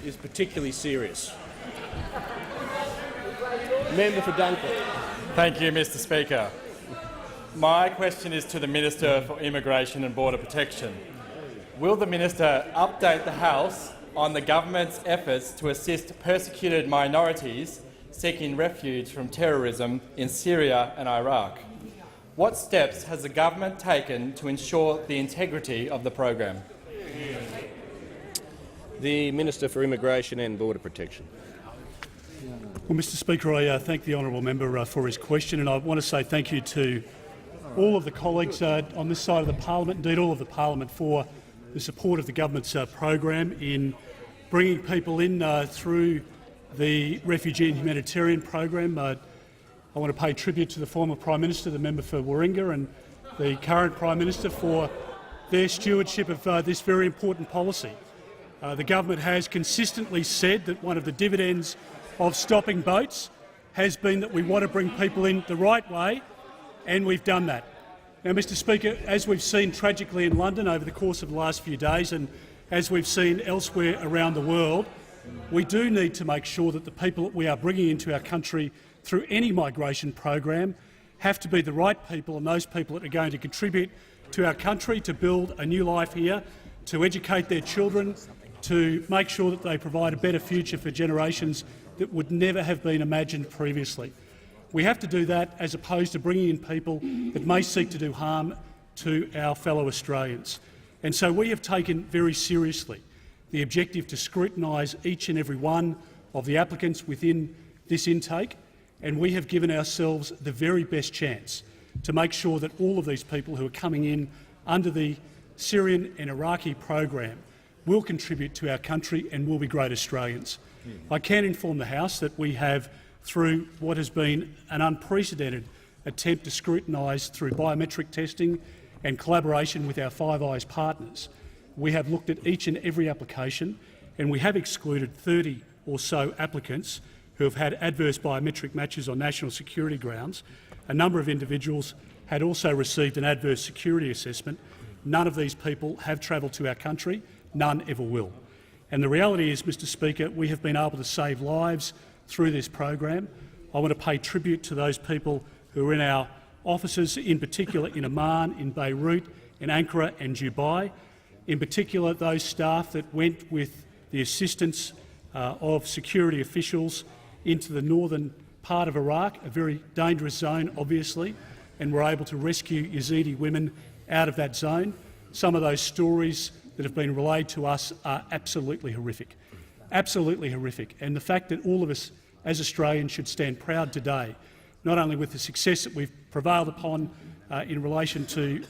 is particularly serious. Member for Dunkirk. Thank you, Mr Speaker. My question is to the Minister for Immigration and Border Protection. Will the Minister update the House on the government's efforts to assist persecuted minorities seeking refuge from terrorism in Syria and Iraq? What steps has the government taken to ensure the integrity of the program? The Minister for Immigration and Border Protection. Well, Mr Speaker, I thank the honourable member for his question, and I want to say thank you to all of the colleagues on this side of the parliament, indeed all of the parliament, for the support of the government's program in bringing people in through the refugee and humanitarian program. I want to pay tribute to the former Prime Minister, the member for Warringah, and the current Prime Minister for their stewardship of this very important policy. The government has consistently said that one of the dividends of stopping boats has been that we want to bring people in the right way, and we've done that. Now, Mr Speaker, as we've seen tragically in London over the course of the last few days, and as we've seen elsewhere around the world, we do need to make sure that the people that we are bringing into our country through any migration program have to be the right people, and those people that are going to contribute to our country, to build a new life here, to educate their children, to make sure that they provide a better future for generations that would never have been imagined previously. We have to do that as opposed to bringing in people that may seek to do harm to our fellow Australians. And so we have taken very seriously the objective to scrutinise each and every one of the applicants within this intake, and we have given ourselves the very best chance to make sure that all of these people who are coming in under the Syrian and Iraqi program will contribute to our country and will be great Australians. I can inform the House that we have, through what has been an unprecedented attempt to scrutinise through biometric testing and collaboration with our Five Eyes partners, we have looked at each and every application, and we have excluded 30 or so applicants who have had adverse biometric matches on national security grounds. A number of individuals had also received an adverse security assessment. None of these people have travelled to our country. None ever will. And the reality is, Mr Speaker, we have been able to save lives through this program. I want to pay tribute to those people who are in our offices, in particular in Amman, in Beirut, in Ankara and Dubai, in particular those staff that went with the assistance of security officials into the northern part of Iraq, a very dangerous zone, obviously, and were able to rescue Yazidi women out of that zone. Some of those stories that have been relayed to us are absolutely horrific. Absolutely horrific. And the fact that all of us as Australians should stand proud today, not only with the success that we've prevailed upon in relation to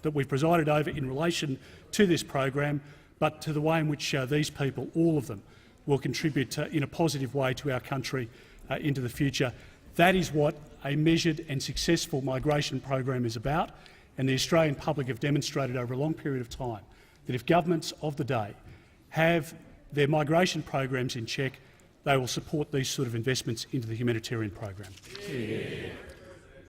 that we've presided over in relation to this program, but to the way in which these people, all of them, will contribute in a positive way to our country into the future. That is what a measured and successful migration program is about, and the Australian public have demonstrated over a long period of time that if governments of the day have their migration programs in check, they will support these sort of investments into the humanitarian program.